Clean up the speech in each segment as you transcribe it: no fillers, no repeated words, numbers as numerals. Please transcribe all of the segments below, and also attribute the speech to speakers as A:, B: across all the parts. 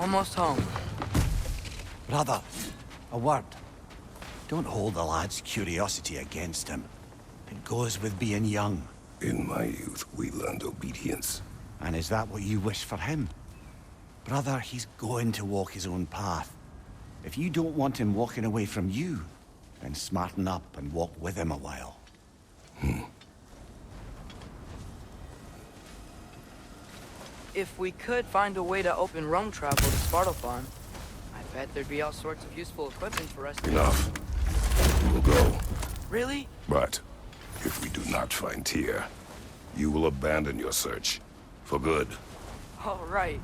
A: Almost home.
B: Brother, a word. Don't hold the lad's curiosity against him. It goes with being young.
C: In my youth, we learned obedience.
B: And is that what you wish for him? Brother, he's going to walk his own path. If you don't want him walking away from you, then smarten up and walk with him a while.
A: If we could find a way to open Rome travel to Svartalfheim, I bet there'd be all sorts of useful equipment for us to...
C: Enough. We will go.
A: Really?
C: But if we do not find Tyr, you will abandon your search. For good.
A: All right.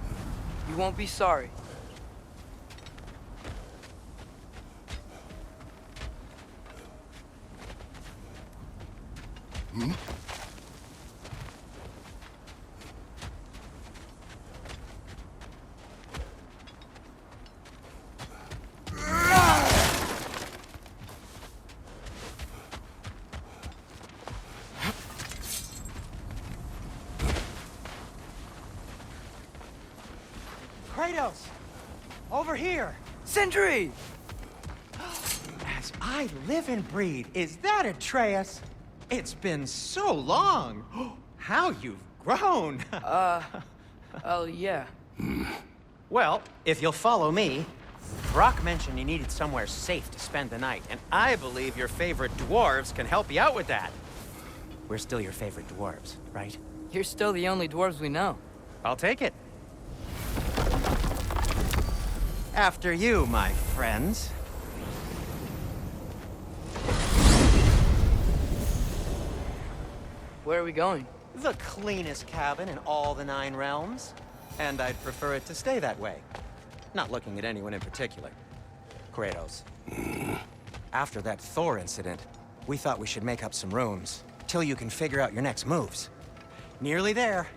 A: You won't be sorry.
D: Kratos! Over here!
A: Sentry!
D: As I live and breathe, is that Atreus? It's been so long! How you've grown!
A: Oh, yeah.
D: Well, if you'll follow me, Brock mentioned you needed somewhere safe to spend the night, and I believe your favorite dwarves can help you out with that. We're still your favorite dwarves, right?
A: You're still the only dwarves we know.
D: I'll take it. After you, my friends.
A: Where are we going?
D: The cleanest cabin in all the 9 realms. And I'd prefer it to stay that way. Not looking at anyone in particular. Kratos. After that Thor incident, we thought we should make up some rooms, till you can figure out your next moves. Nearly there.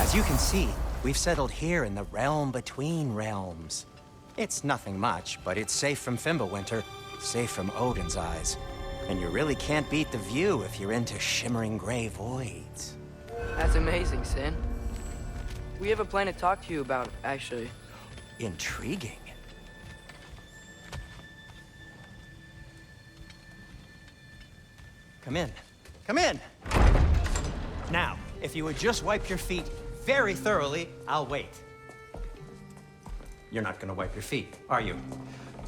D: As you can see, we've settled here in the realm between realms. It's nothing much, but it's safe from Fimbulwinter, safe from Odin's eyes. And you really can't beat the view if you're into shimmering gray voids.
A: That's amazing, Sin. We have a plan to talk to you about, actually.
D: Intriguing. Come in. Come in! Now, if you would just wipe your feet very thoroughly, I'll wait. You're not gonna wipe your feet, are you?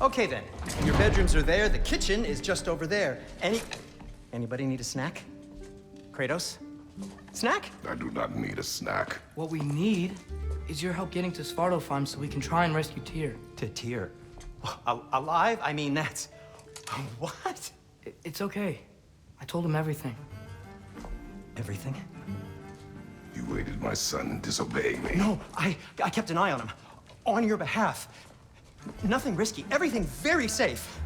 D: Okay then. Your bedrooms are there, the kitchen is just over there. Anybody need a snack? Kratos? Snack?
C: I do not need a snack.
A: What we need is your help getting to Svartalfheim so we can try and rescue Tyr.
D: To Tyr. Alive? I mean, that's... What?
A: It's okay. I told him everything.
D: Everything?
C: You aided my son in disobeying me.
D: No, I kept an eye on him. On your behalf. Nothing risky. Everything very safe.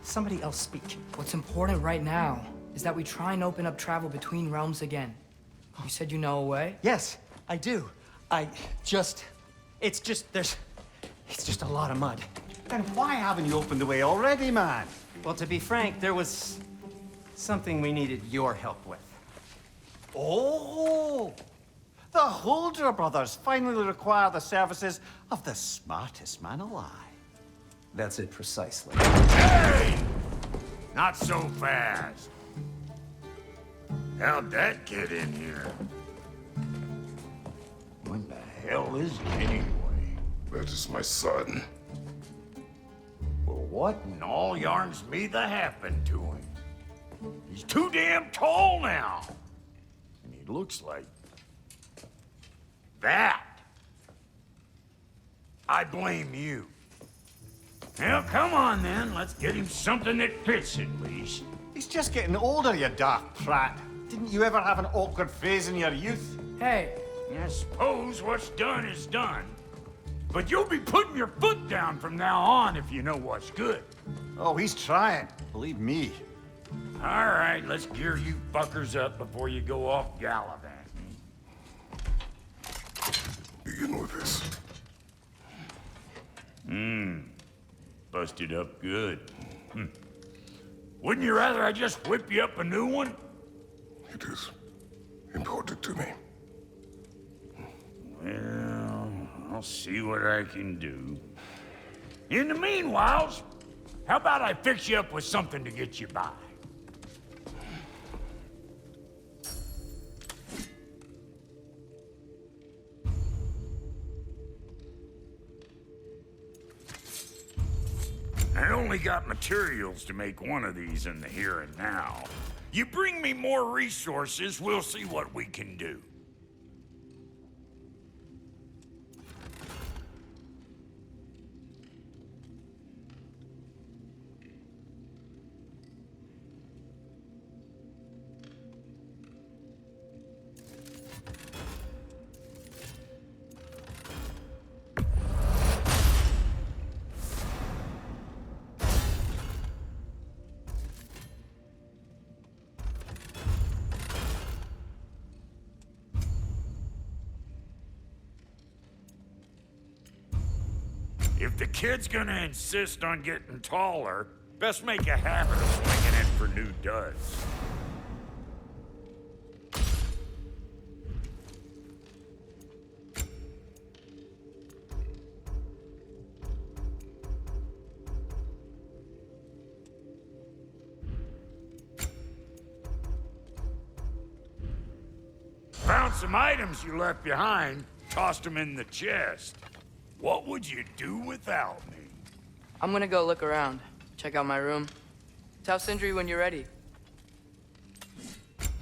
D: Somebody else speak.
A: What's important right now is that we try and open up travel between realms again. You said you know a way?
D: Yes, I do. It's just a lot of mud.
B: Then why haven't you opened the way already, man?
D: Well, to be frank, there was something we needed your help with.
B: Oh! The Holder brothers finally require the services of the smartest man alive.
D: That's it precisely.
E: Hey! Not so fast. How'd that get in here? What the hell is it anyway?
C: That is my son.
E: Well, what in all yarns me that happened to him? He's too damn tall now. And he looks like... that. I blame you. Well, come on then. Let's get him something that fits at least.
B: He's just getting older, you daft prat. Didn't you ever have an awkward phase in your youth?
A: Hey,
E: I suppose what's done is done. But you'll be putting your foot down from now on if you know what's good.
B: Oh, he's trying. Believe me.
E: All right, let's gear you fuckers up before you go off gallivanting.
C: Begin with this.
E: Busted up good. Wouldn't you rather I just whip you up a new one?
C: It is important to me.
E: Well, I'll see what I can do. In the meanwhile, how about I fix you up with something to get you by? I only got materials to make one of these in the here and now. You bring me more resources, we'll see what we can do. If the kid's gonna insist on getting taller, best make a habit of swinging in for new duds. Found some items you left behind, tossed them in the chest. What would you do without me?
A: I'm gonna go look around. Check out my room. Tell Sindri when you're ready.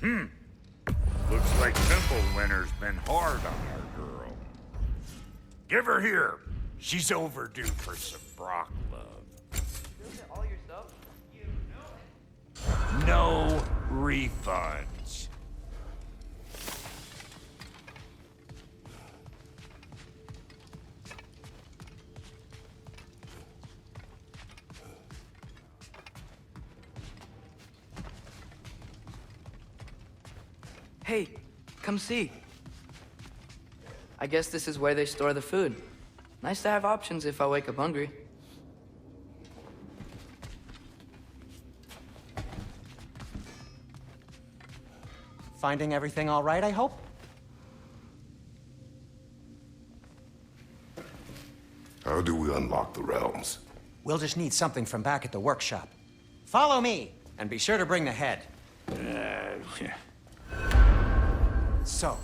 E: Looks like Winter's been hard on our girl. Give her here. She's overdue for some Brock love.
A: Build it all yourself? You know it.
E: No refunds.
A: Hey, come see. I guess this is where they store the food. Nice to have options if I wake up hungry.
D: Finding everything all right, I hope?
C: How do we unlock the realms?
D: We'll just need something from back at the workshop. Follow me, and be sure to bring the head. So,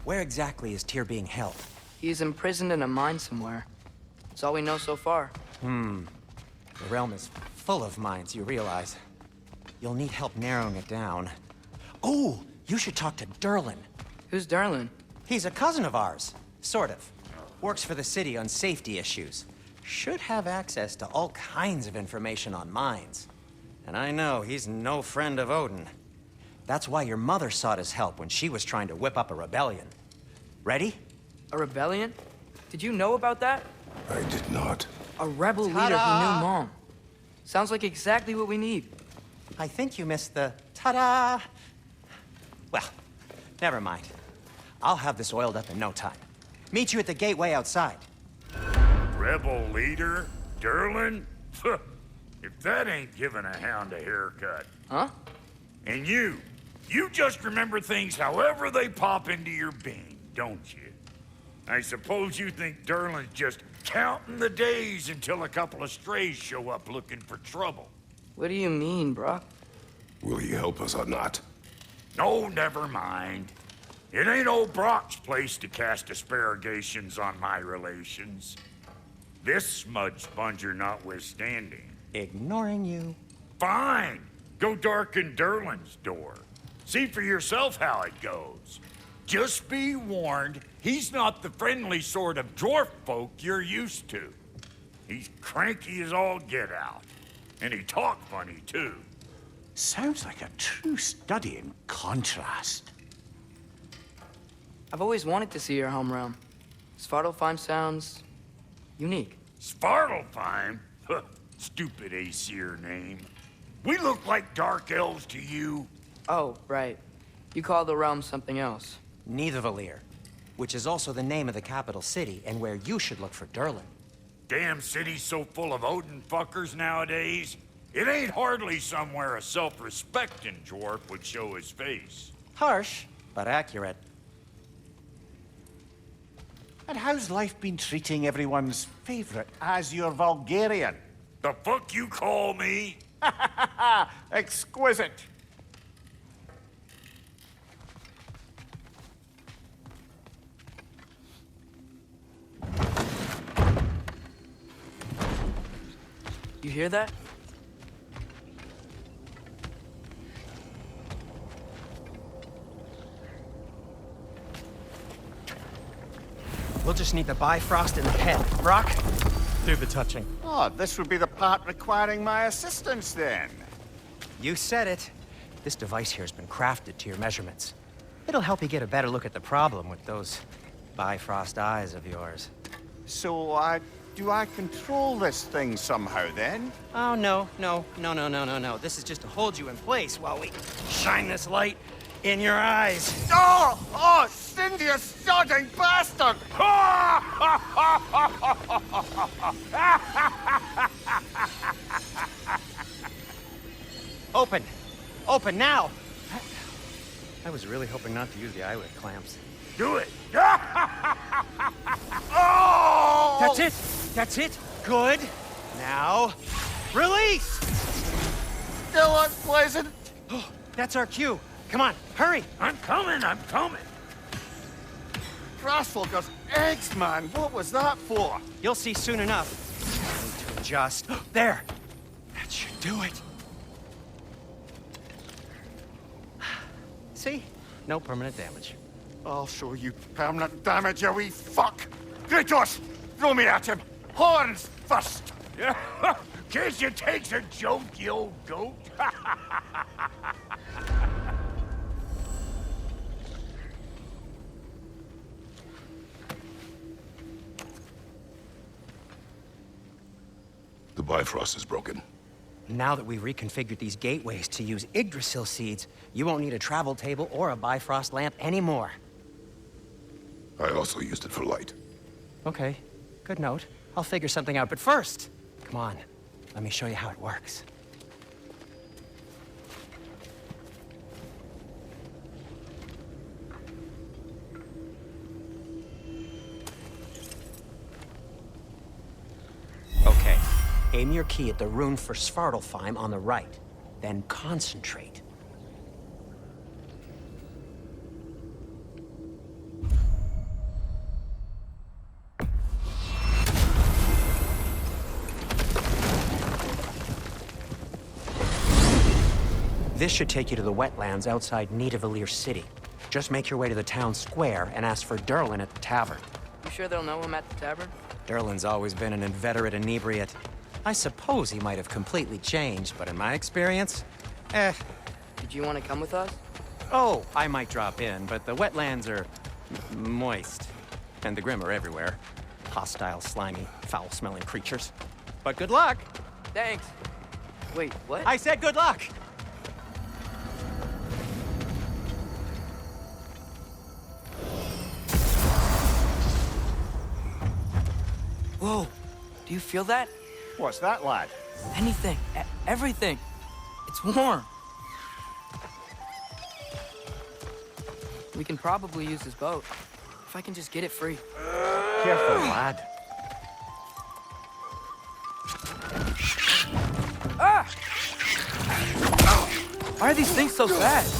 D: where exactly is Tyr being held?
A: He's imprisoned in a mine somewhere. That's all we know so far.
D: The realm is full of mines, you realize. You'll need help narrowing it down. Oh, you should talk to Durlin.
A: Who's Darlin?
D: He's a cousin of ours, sort of. Works for the city on safety issues. Should have access to all kinds of information on mines. And I know he's no friend of Odin. That's why your mother sought his help when she was trying to whip up a rebellion. Ready?
A: A rebellion? Did you know about that?
C: I did not.
A: A rebel leader who knew Mom. Sounds like exactly what we need.
D: I think you missed the ta-da. Well, never mind. I'll have this oiled up in no time. Meet you at the gateway outside.
E: Rebel leader? Durlin? If that ain't giving a hound a haircut.
A: Huh?
E: And you just remember things however they pop into your being, don't you? I suppose you think Durlin's just counting the days until a couple of strays show up looking for trouble.
A: What do you mean, Brock?
C: Will you help us or not?
E: No, never mind. It ain't old Brock's place to cast aspersions on my relations. This smudge sponger notwithstanding.
D: Ignoring you.
E: Fine. Go darken Durlin's door. See for yourself how it goes. Just be warned, he's not the friendly sort of dwarf folk you're used to. He's cranky as all get out. And he talk funny, too.
B: Sounds like a true study in contrast.
A: I've always wanted to see your home realm. Svartalfheim sounds unique.
E: Svartalfheim? Huh, stupid Aesir name. We look like dark elves to you.
A: Oh, right. You call the realm something else.
D: Nidavellir, which is also the name of the capital city and where you should look for Durlin.
E: Damn city's so full of Odin fuckers nowadays. It ain't hardly somewhere a self-respecting dwarf would show his face.
D: Harsh, but accurate.
B: And how's life been treating everyone's favorite Azure Vulgarian?
E: The fuck you call me?
B: Exquisite.
A: You hear that?
D: We'll just need the Bifrost in the head. Brock, do the touching.
B: Oh, this would be the part requiring my assistance then.
D: You said it. This device here has been crafted to your measurements. It'll help you get a better look at the problem with those Bifrost eyes of yours.
B: So, do I control this thing somehow then?
D: Oh, no. This is just to hold you in place while we shine this light in your eyes.
B: Oh! Oh, Cindy, you sodding bastard!
D: Open! Open now! I was really hoping not to use the eyelid clamps.
E: Do it.
B: Oh!
D: That's it! That's it! Good! Now, release!
B: Still unpleasant.
D: That's our cue. Come on, hurry!
E: I'm coming.
B: Grassfogger's eggs, man. What was that for?
D: You'll see soon enough. I need to adjust. There! That should do it. See? No permanent damage.
B: I'll show you permanent damage, you wee fuck! Kratos! Throw me at him! Horns first!
E: Yeah. Guess you takes a joke, you old goat.
C: The Bifrost is broken.
D: Now that we've reconfigured these gateways to use Yggdrasil seeds, you won't need a travel table or a Bifrost lamp anymore.
C: I also used it for light.
D: Okay, good note. I'll figure something out, but first, come on, let me show you how it works. Okay, aim your key at the rune for Svartalfheim on the right, then concentrate. This should take you to the wetlands outside Nidavellir City. Just make your way to the town square and ask for Derlin at the tavern.
A: You sure they'll know him at the tavern?
D: Derlin's always been an inveterate inebriate. I suppose he might have completely changed, but in my experience,
A: Did you want to come with us?
D: Oh, I might drop in, but the wetlands are moist. And the Grim are everywhere. Hostile, slimy, foul-smelling creatures. But good luck!
A: Thanks. Wait, what?
D: I said good luck!
A: Whoa, do you feel that?
B: What's that, lad?
A: Anything, everything. It's warm. We can probably use this boat. If I can just get it free.
B: Careful, lad.
A: Ah! Why are these things so fast?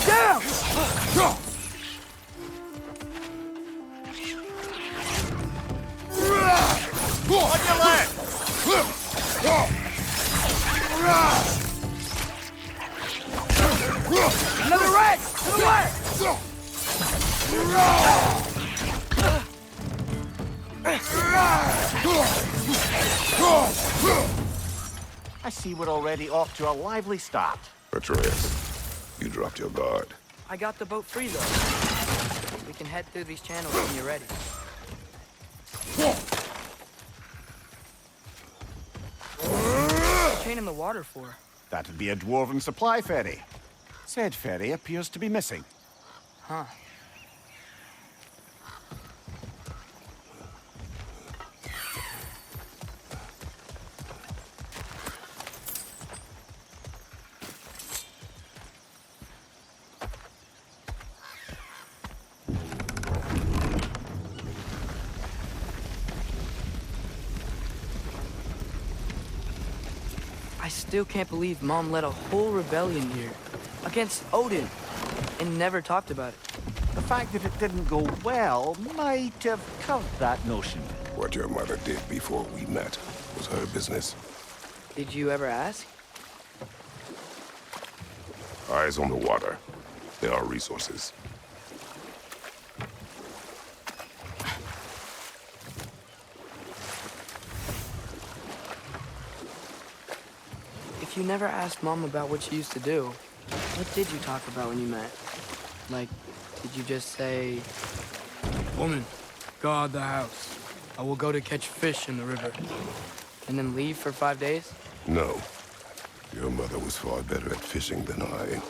A: Down!
B: On your left!
A: Another right! To the left!
B: I see we're already off to a lively start.
C: Atreus, you dropped your guard.
A: I got the boat free, though. We can head through these channels when you're ready. What's the chain in the water for?
B: That'd be a dwarven supply ferry. Said ferry appears to be missing.
A: Huh. still can't believe Mom led a whole rebellion here. Against Odin. And never talked about it.
B: The fact that it didn't go well might have curved that notion.
C: What your mother did before we met was her business.
A: Did you ever ask?
C: Eyes on the water. There are resources.
A: If you never asked Mom about what she used to do, what did you talk about when you met? Like, did you just say... Woman, guard the house. I will go to catch fish in the river. And then leave for 5 days?
C: No. Your mother was far better at fishing than I.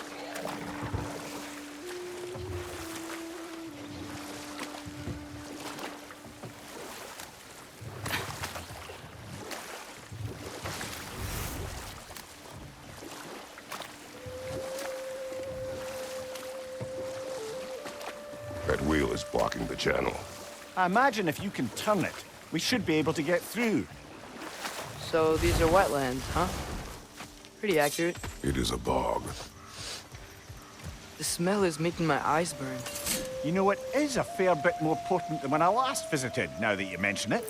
C: That wheel is blocking the channel.
B: I imagine if you can turn it, we should be able to get through.
A: So these are wetlands, huh? Pretty accurate.
C: It is a bog.
A: The smell is making my eyes burn.
B: You know, it is a fair bit more potent than when I last visited, now that you mention it.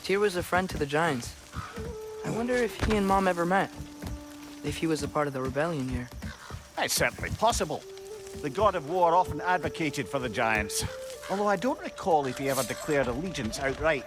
A: Tyr was a friend to the Giants. I wonder if he and Mom ever met. If he was a part of the rebellion here.
B: It's certainly possible. The god of war often advocated for the Giants. Although I don't recall if he ever declared allegiance outright.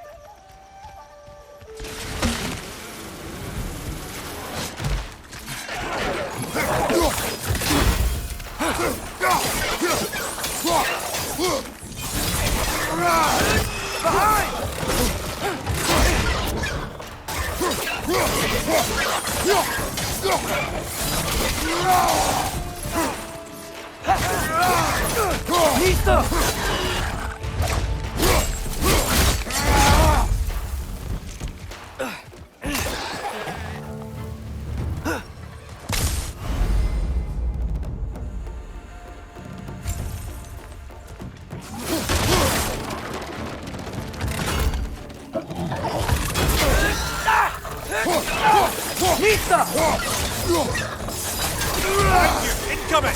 E: Incoming!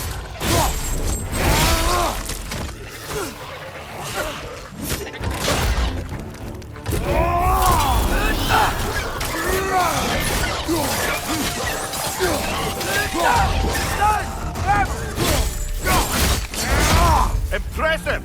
E: Impressive!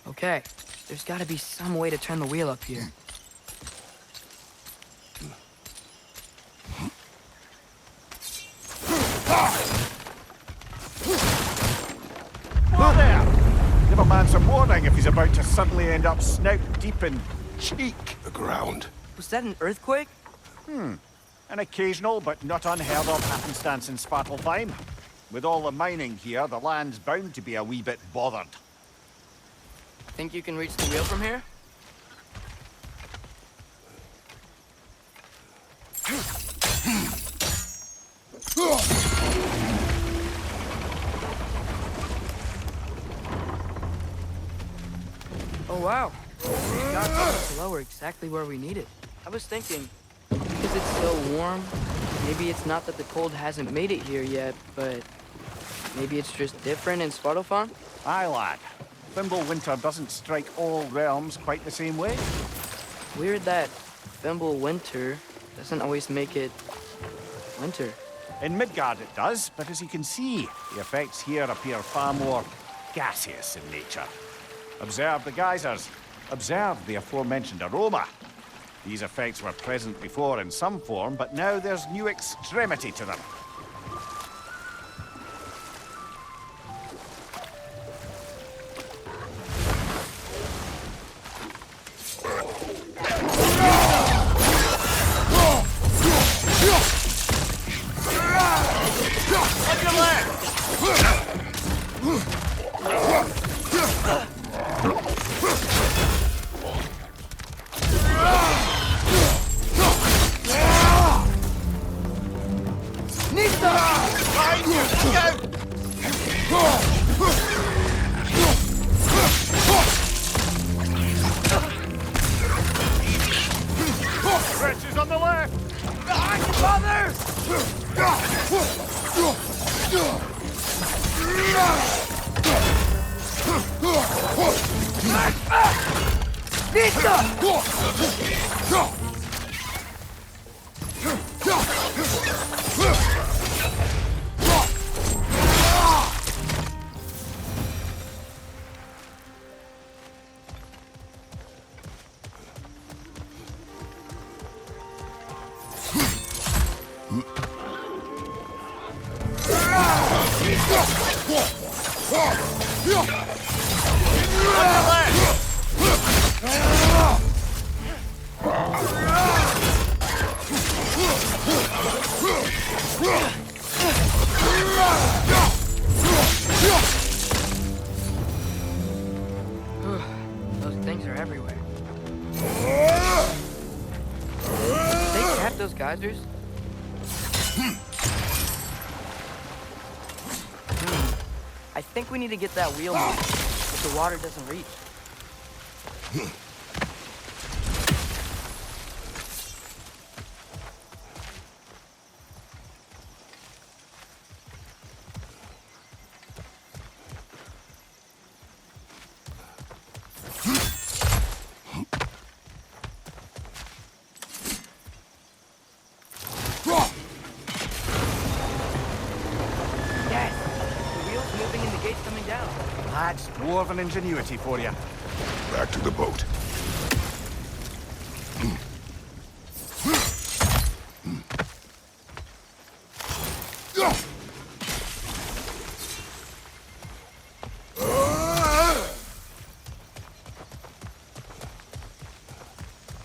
A: Okay, there's gotta be some way to turn the wheel up here.
B: Whoa there! Give a man some warning if he's about to suddenly end up snout deep in cheek.
C: The ground.
A: Was that an earthquake?
B: An occasional but not unheard of happenstance in Svartalfheim. With all the mining here, the land's bound to be a wee bit bothered.
A: Think you can reach the wheel from here? Oh, wow. Got something lower exactly where we need it. I was thinking, because it's so warm, maybe it's not that the cold hasn't made it here yet, but maybe it's just different in Svartalfheim?
B: Aye, lad. Thimble winter doesn't strike all realms quite the same way.
A: Weird that Thimble winter doesn't always make it winter.
B: In Midgard it does, but as you can see, the effects here appear far more gaseous in nature. Observe the geysers. Observe the aforementioned aroma. These effects were present before in some form, but now there's new extremity to them.
E: Wretches on the left!
A: Those things are everywhere. Did they cap those geysers? I think we need to get that wheel moving, if the water doesn't reach. Yes! The wheel's moving and the gate's coming down.
B: Lads, dwarven ingenuity for you.
C: Back to the boat.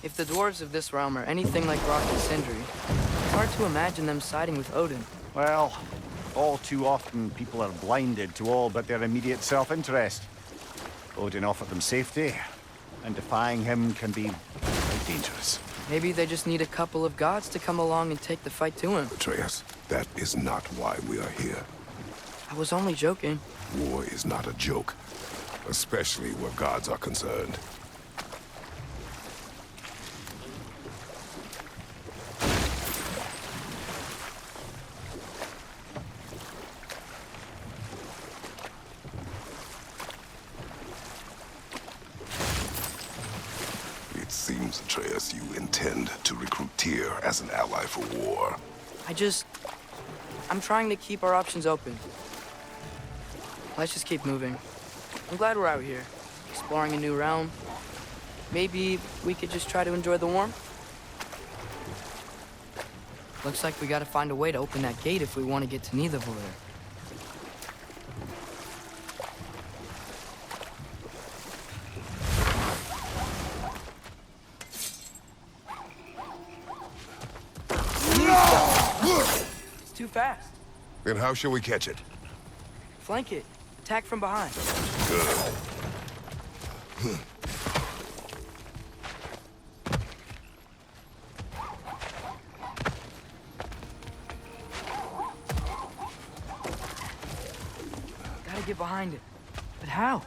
A: If the dwarves of this realm are anything like Rock and Sindri, it's hard to imagine them siding with Odin.
B: Well, all too often people are blinded to all but their immediate self-interest. Odin offered them safety, and defying him can be very dangerous.
A: Maybe they just need a couple of gods to come along and take the fight to him.
C: Atreus, that is not why we are here.
A: I was only joking.
C: War is not a joke, especially where gods are concerned. It seems, Atreus, you intend to recruit Tyr as an ally for war.
A: I'm trying to keep our options open. Let's just keep moving. I'm glad we're out here, exploring a new realm. Maybe we could just try to enjoy the warmth? Looks like we gotta find a way to open that gate if we want to get to Nidavellir. It's too fast.
C: Then how shall we catch it?
A: Flank it. Attack from behind.
C: Good.
A: get behind it. But how?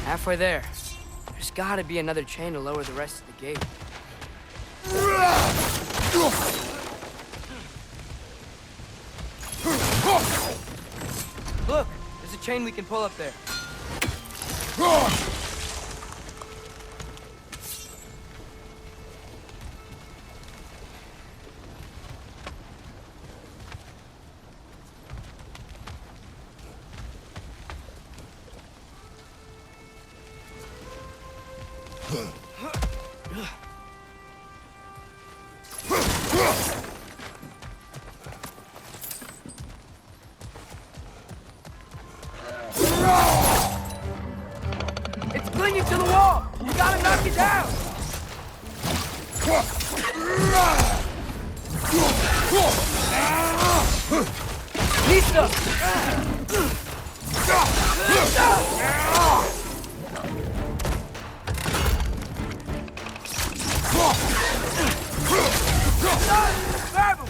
A: Halfway there. There's gotta be another chain to lower the rest of the gate. Look! There's a chain we can pull up there. It's clinging to the wall! You gotta knock it down! Lisa! Grab him!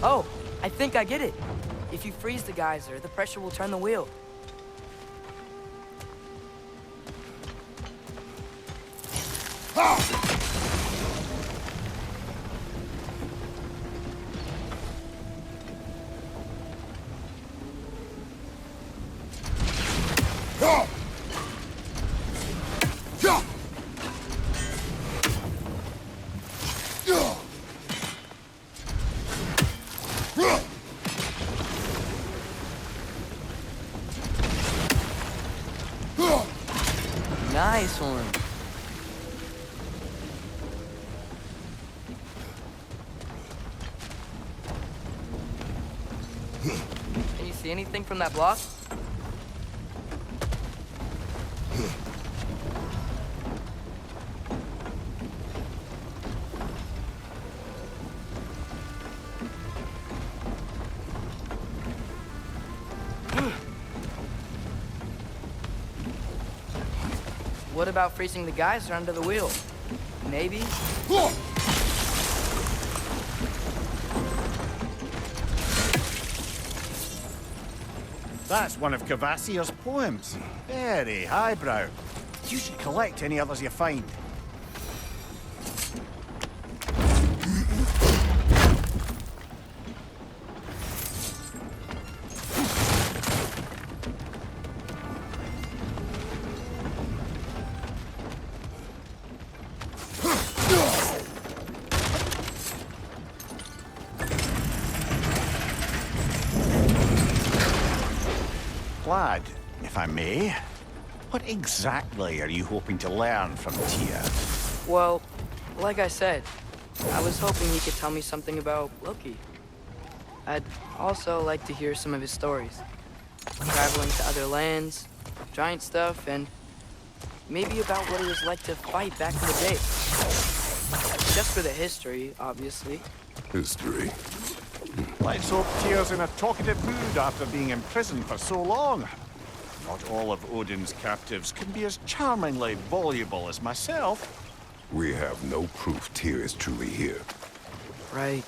A: Oh, I think I get it. If you freeze the geyser, the pressure will turn the wheel. Nice one. Can you see anything from that block? What about freezing the geyser under the wheel? Maybe?
B: That's one of Cavassier's poems. Very highbrow. You should collect any others you find. Lad, if I may, what exactly are you hoping to learn from Tyr?
A: Well, like I said, I was hoping he could tell me something about Loki. I'd also like to hear some of his stories. Traveling to other lands, giant stuff, and maybe about what it was like to fight back in the day. Just for the history, obviously.
C: History.
B: Let's hope Tyr's in a talkative mood after being imprisoned for so long. Not all of Odin's captives can be as charmingly voluble as myself.
C: We have no proof Tyr is truly here.
A: Right.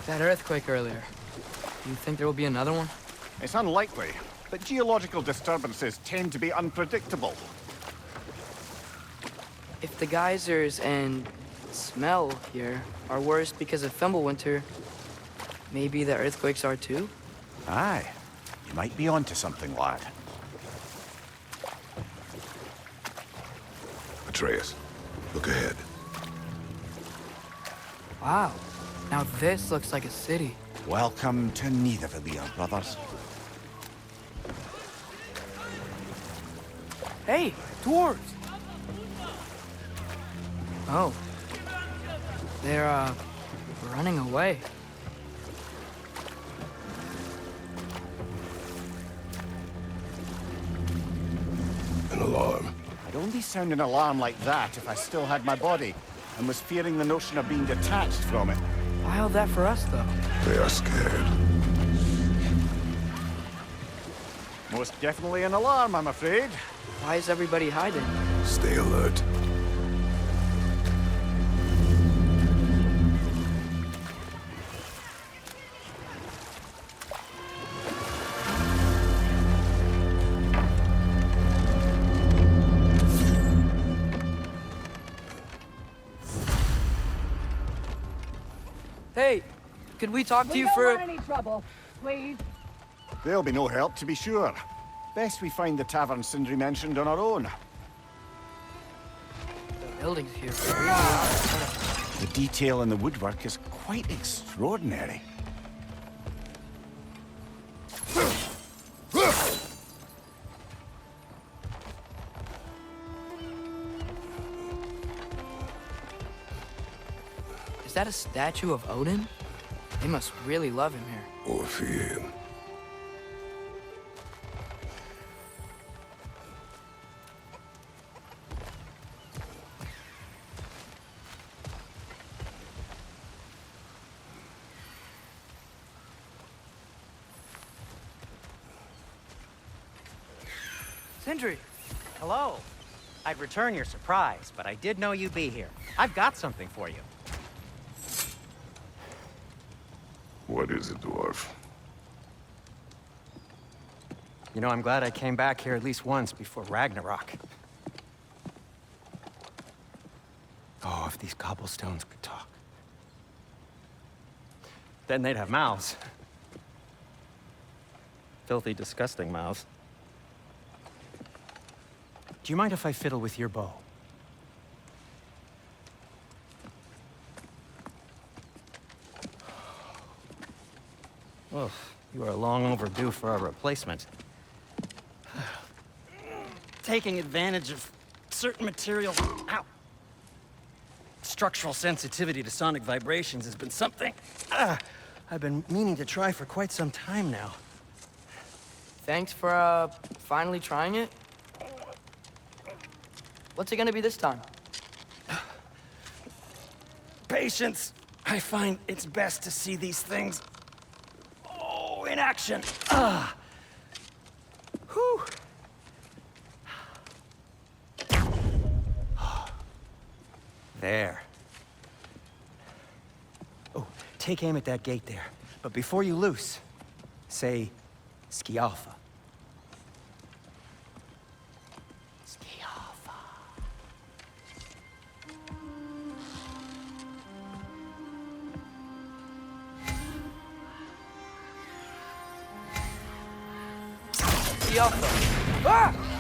A: That earthquake earlier. Do you think there will be another one?
B: It's unlikely, but geological disturbances tend to be unpredictable.
A: If the geysers and smell here are worse because of Fimbulwinter, maybe the earthquakes are too?
B: Aye, you might be onto something, lad.
C: Atreus, look ahead.
A: Wow. Now this looks like a city.
B: Welcome to Nidavellir, brothers.
A: Hey, dwarves! Oh. They're, running away.
C: An alarm.
B: I'd only sound an alarm like that if I still had my body, and was fearing the notion of being detached from it.
A: Why all that for us, though?
C: They are scared.
B: Most definitely an alarm, I'm afraid.
A: Why is everybody hiding?
C: Stay alert.
A: Hey, could we talk to you
F: don't
A: for
F: want any trouble, please.
B: There'll be no help, to be sure. Best we find the tavern Sindri mentioned on our own.
A: The buildings here really are incredible.
B: The detail in the woodwork is quite extraordinary.
A: Is that a statue of Odin? They must really love him here.
C: Or fear him.
A: Sindri!
D: Hello. I'd return your surprise, but I did know you'd be here. I've got something for you.
C: What is it, dwarf?
D: You know, I'm glad I came back here at least once before Ragnarok. Oh, if these cobblestones could talk. Then they'd have mouths. Filthy, disgusting mouths. Do you mind if I fiddle with your bow? Oh, you are long overdue for a replacement. Taking advantage of certain materials. Ow! Structural sensitivity to sonic vibrations has been something I've been meaning to try for quite some time now.
A: Thanks for, finally trying it. What's it gonna be this time?
D: Patience. I find it's best to see these things, in action. Whew. There. Oh, take aim at that gate there. But before you loose, say, Skialfa. Skialfa.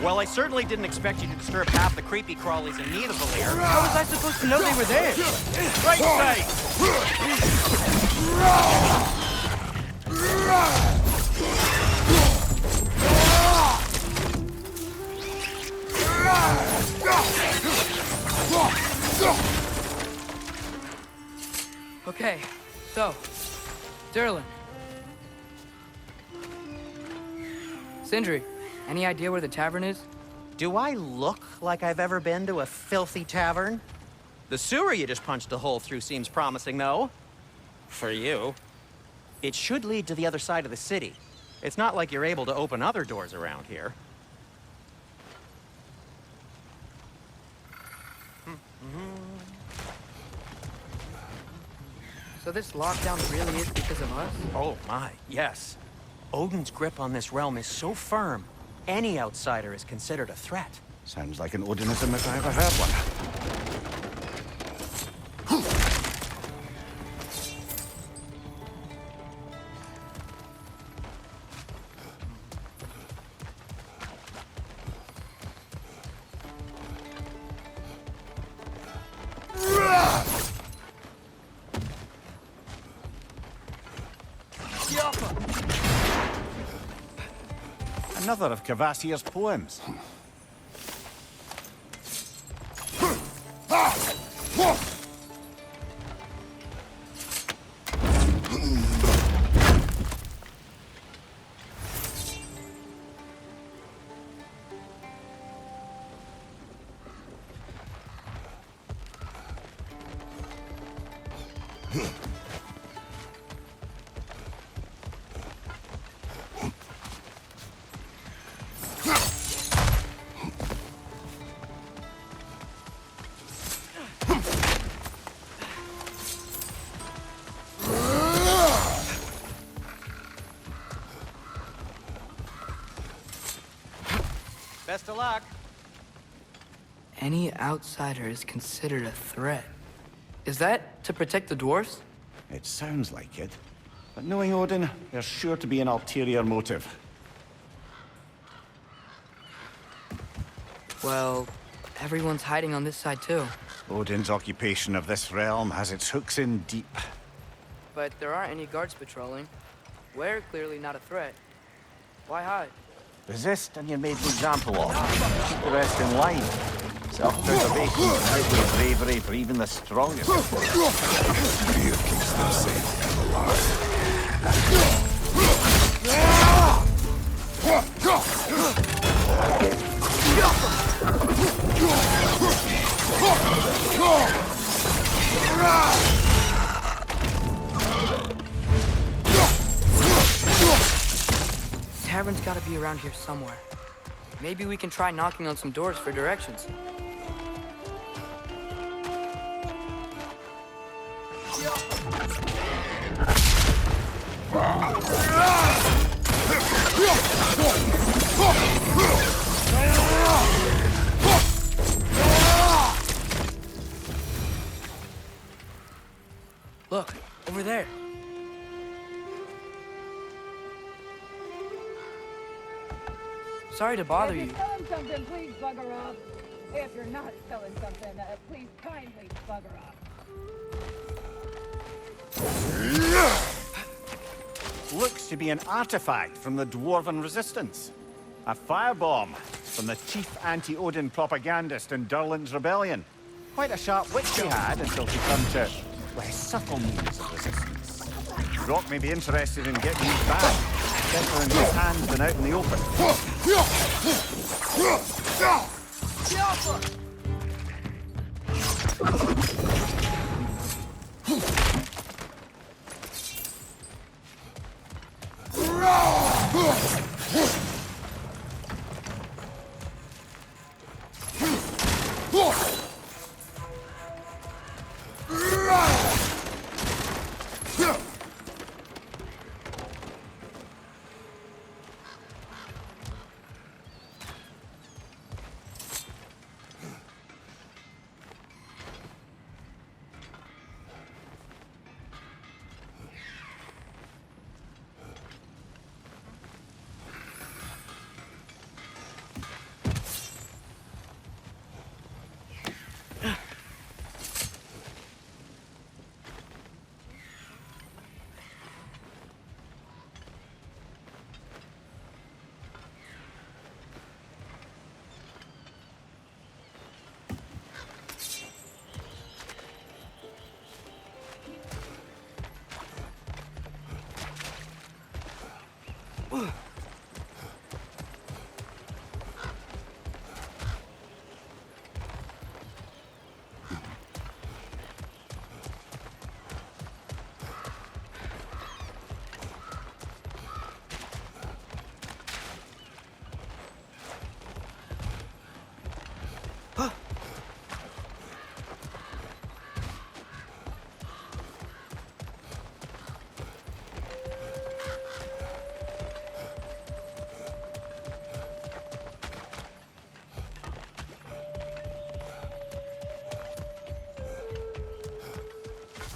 D: Well, I certainly didn't expect you to disturb half the creepy crawlies in Nidavellir.
A: How was I supposed to know they were there?
B: Right side!
A: Okay, so, Durlin. Sindri, any idea where the tavern is?
D: Do I look like I've ever been to a filthy tavern? The sewer you just punched a hole through seems promising, though. For you. It should lead to the other side of the city. It's not like you're able to open other doors around here.
A: So this lockdown really is because of us?
D: Oh my, yes. Odin's grip on this realm is so firm, any outsider is considered a threat.
B: Sounds like an Odinism if I ever heard one. Another of Kvasir's poems.
D: Best of luck.
A: Any outsider is considered a threat. Is that to protect the dwarves?
B: It sounds like it. But knowing Odin, there's sure to be an ulterior motive.
A: Well, everyone's hiding on this side too.
B: Odin's occupation of this realm has its hooks in deep.
A: But there aren't any guards patrolling. We're clearly not a threat. Why hide?
B: Resist and you're made an example of. Keep the rest in line. Self-preservation outweighs bravery for even the strongest.
C: Fear keeps them safe and alive.
A: Tavern's gotta be around here somewhere. Maybe we can try knocking on some doors for directions. Look, over there. Sorry to bother
F: If
A: you.
F: you're selling something, please bugger off. If you're not selling something, please kindly bugger off.
B: Looks to be an artifact from the Dwarven Resistance. A firebomb from the chief anti-Odin propagandist in Durlin's rebellion. Quite a sharp wit she had until she turned to less subtle means of resistance. Brock may be interested in getting these back. Better in his hands than out in the open.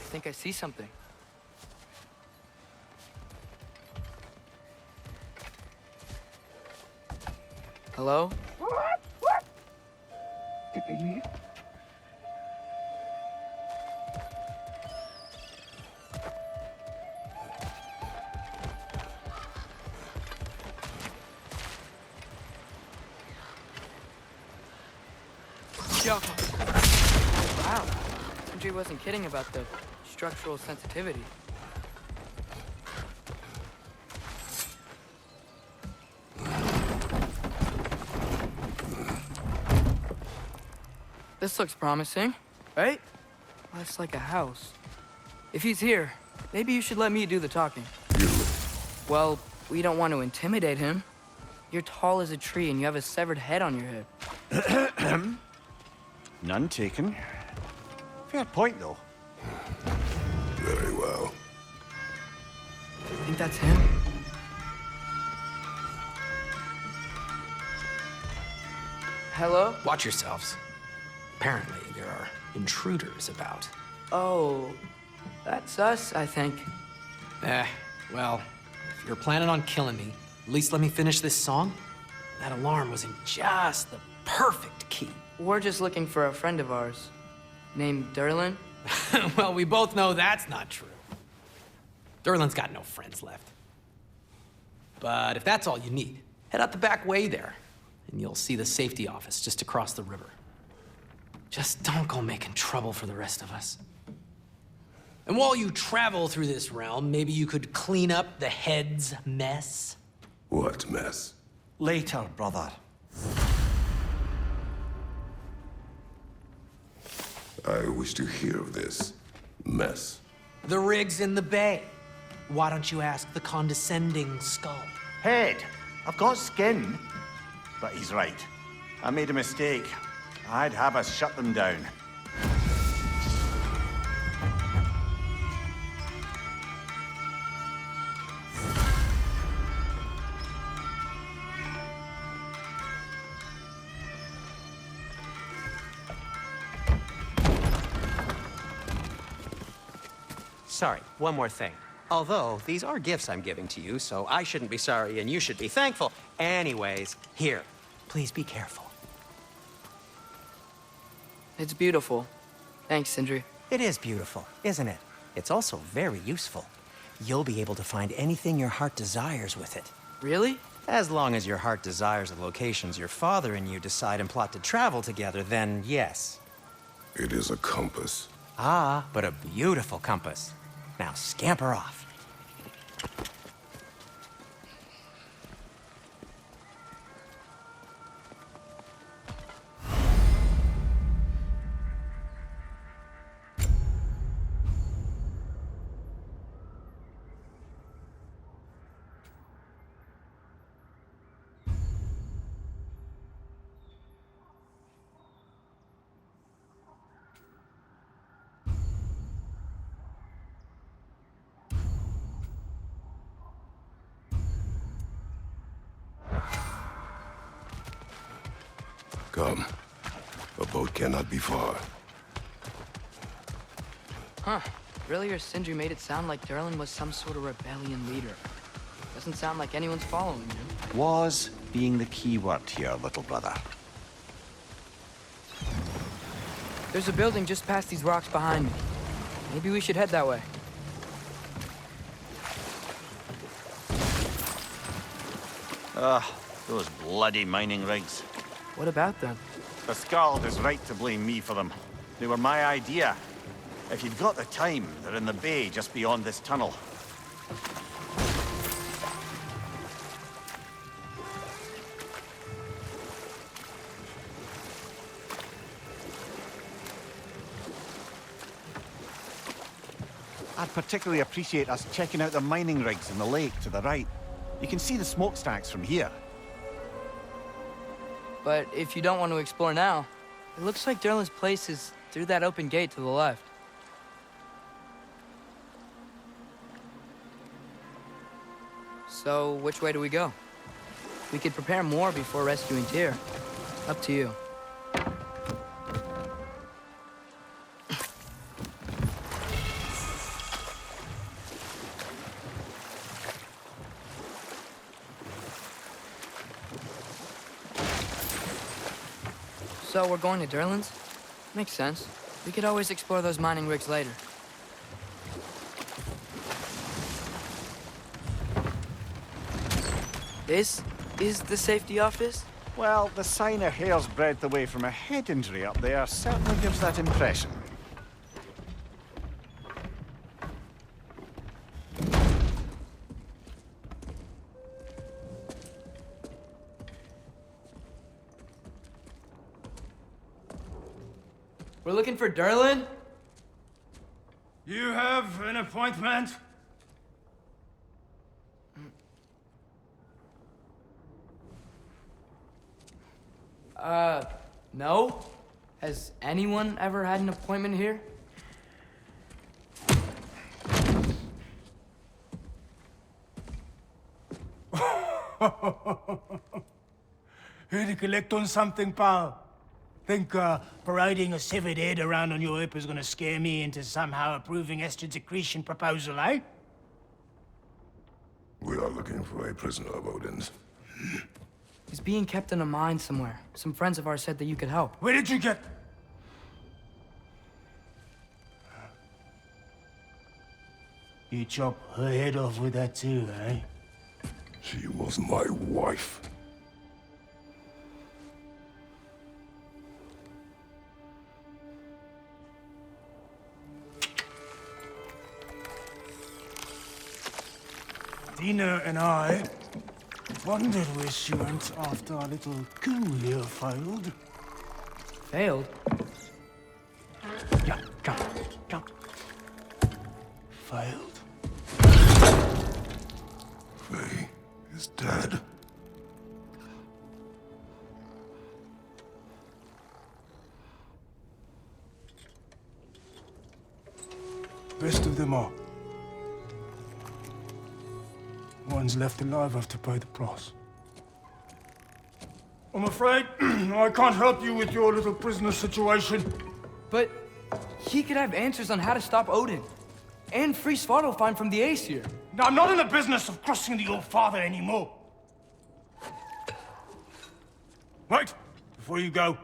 A: think I see something. Hello? Yo. Wow. Sindri wasn't kidding about the structural sensitivity. This looks promising, right? Well, it's like a house. If he's here, maybe you should let me do the talking. Well, we don't want to intimidate him. You're tall as a tree and you have a severed head on your head.
B: None taken. Fair point, though.
C: Very well.
A: You think that's him? Hello?
G: Watch yourselves. Apparently, there are intruders about.
A: Oh, that's us, I think.
G: Well, if you're planning on killing me, at least let me finish this song. That alarm was in just the perfect key.
A: We're just looking for a friend of ours, named Derlin.
G: Well, we both know that's not true. Derlin's got no friends left. But if that's all you need, head out the back way there, and you'll see the safety office just across the river. Just don't go making trouble for the rest of us. And while you travel through this realm, maybe you could clean up the head's mess?
C: What mess?
D: Later, brother.
C: I wish to hear of this mess.
G: The rig's in the bay. Why don't you ask the condescending skull?
B: Head, I've got skin. But he's right. I made a mistake. I'd have us shut them down.
D: Sorry, one more thing. Although, these are gifts I'm giving to you, so I shouldn't be sorry and you should be thankful. Anyways, here, please be careful.
A: It's beautiful. Thanks, Sindri.
D: It is beautiful, isn't it? It's also very useful. You'll be able to find anything your heart desires with it.
A: Really?
D: As long as your heart desires the locations your father and you decide and plot to travel together, then yes.
C: It is a compass.
D: Ah, but a beautiful compass. Now scamper off.
C: Come. A boat cannot be far.
A: Huh. Earlier, Sindri made it sound like Derlin was some sort of rebellion leader. Doesn't sound like anyone's following him.
B: Was being the key word here, little brother.
A: There's a building just past these rocks behind me. Maybe we should head that way.
B: Those bloody mining rigs.
A: What about them?
B: The Skald is right to blame me for them. They were my idea. If you'd got the time, they're in the bay just beyond this tunnel. I'd particularly appreciate us checking out the mining rigs in the lake to the right. You can see the smokestacks from here.
A: But if you don't want to explore now, it looks like Derlin's place is through that open gate to the left. So, which way do we go? We could prepare more before rescuing Tyr. Up to you. So we're going to Derlin's? Makes sense. We could always explore those mining rigs later. This is the safety office?
B: Well, the sign a hair's breadth away from a head injury up there certainly gives that impression.
A: We're looking for Derlin?
H: You have an appointment?
A: No? Has anyone ever had an appointment here?
H: Here to collect on something, pal? Think parading a severed head around on your hip is gonna scare me into somehow approving Esther's accretion proposal, eh?
C: We are looking for a prisoner of Odin's.
A: He's being kept in a mine somewhere. Some friends of ours said that you could help.
H: Where did you get... You chop her head off with that too, eh?
C: She was my wife.
H: Dina and I wondered where she went after our little coup here failed.
A: Failed?
H: Yeah, jump. Failed.
C: Faye is dead.
H: Best of them all. One's left alive have to pay the price. I'm afraid I can't help you with your little prisoner situation.
A: But he could have answers on how to stop Odin. And free Svartalfheim from the Aesir.
H: Now, I'm not in the business of crossing the old father anymore. Wait, before you go.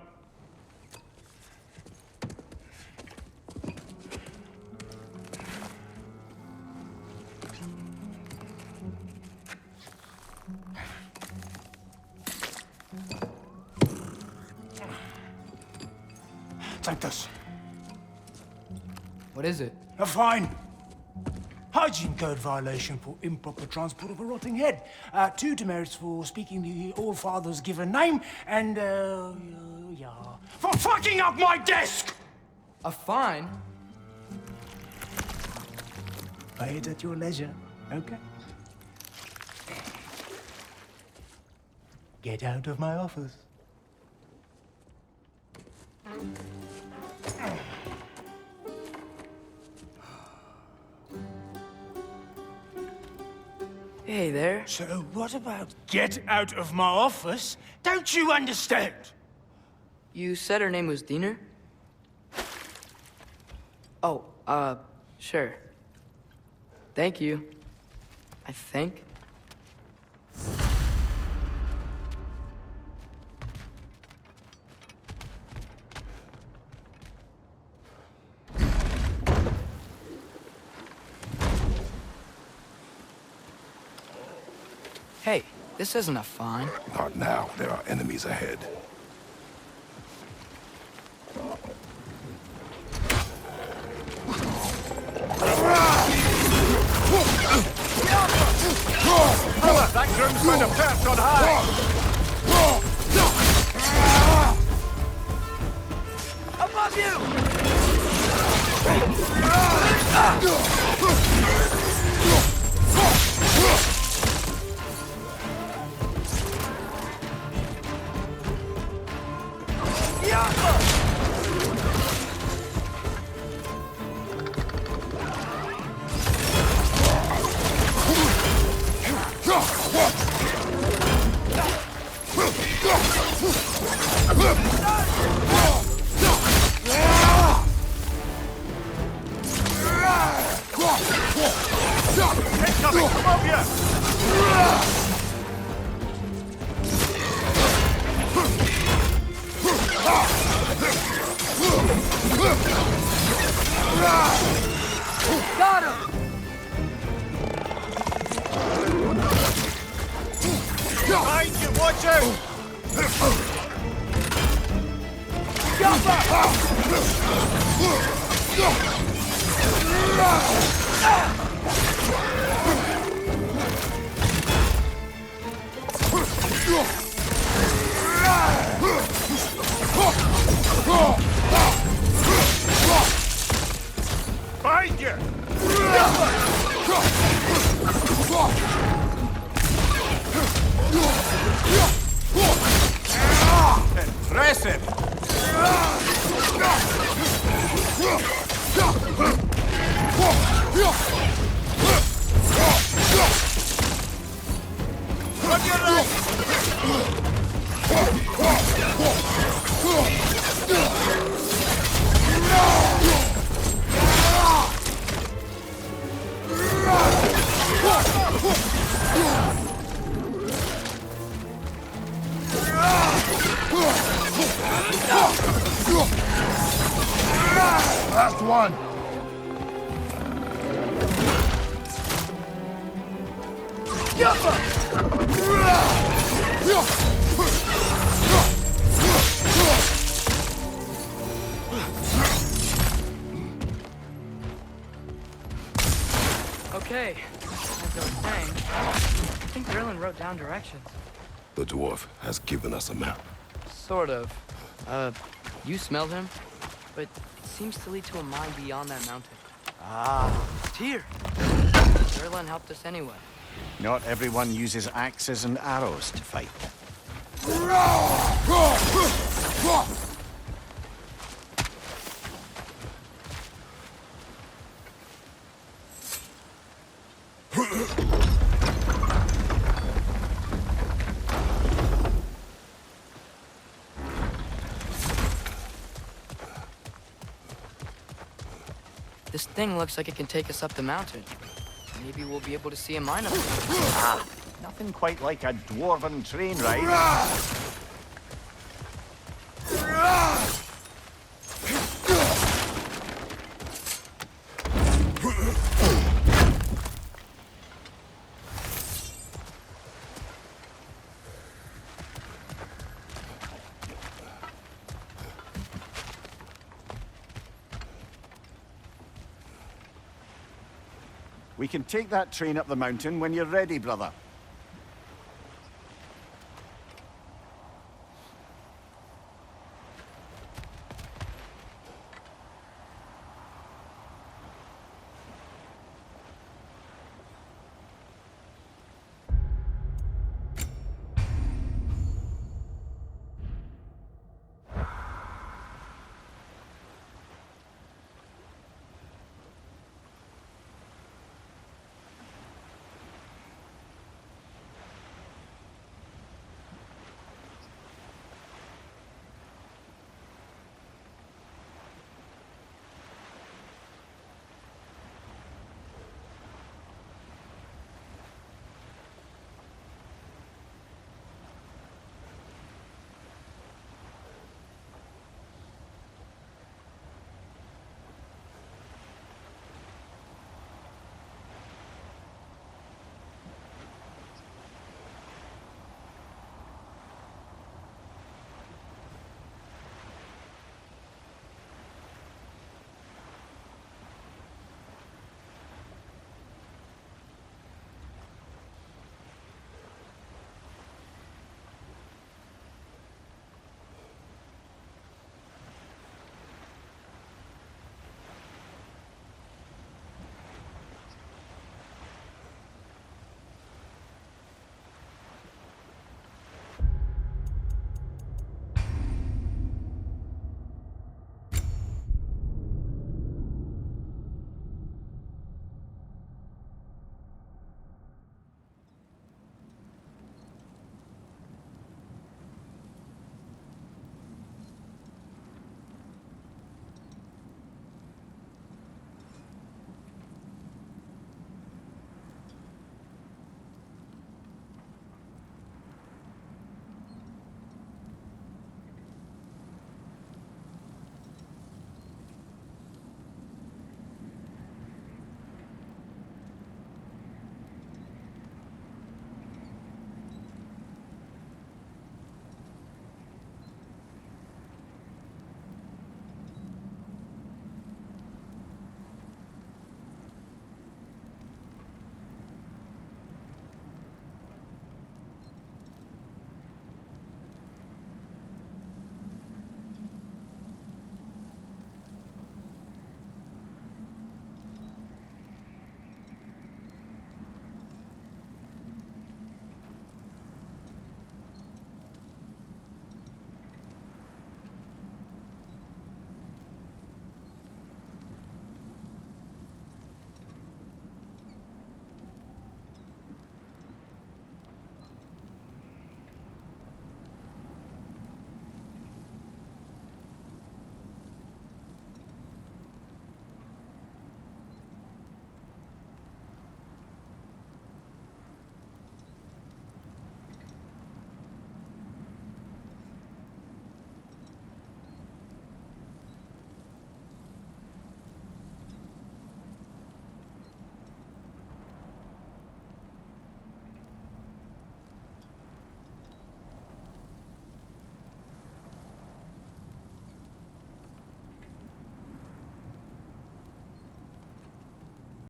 H: Take this.
A: What is it?
H: A fine. Hygiene code violation for improper transport of a rotting head. 2 demerits for speaking the All-Father's given name, and, yeah, for fucking up my desk!
A: A fine?
H: Pay it at your leisure, okay? Get out of my office.
A: Hey there.
H: So what about get out of my office? Don't you understand?
A: You said her name was Diener? Oh, sure. Thank you. I think. Hey, this isn't a fine.
C: Not now. There are enemies ahead.
B: That groomsman a perch on high!
A: Above
B: Incoming from up here!
A: Got him!
B: Behind you, watch out! Behind you! Impressive! On your right!
C: Last one.
A: Okay, as I was saying, I think Derlin wrote down directions.
C: The dwarf has given us a map.
A: Sort of. You smelled him, but it seems to lead to a mine beyond that mountain.
B: Ah,
A: It's here. Derlin helped us anyway.
B: not everyone uses axes and arrows to fight.
A: This thing looks like it can take us up the mountain. Maybe we'll be able to see a mine up there.
B: Ah, nothing quite like a dwarven train ride. We can take that train up the mountain when you're ready, brother.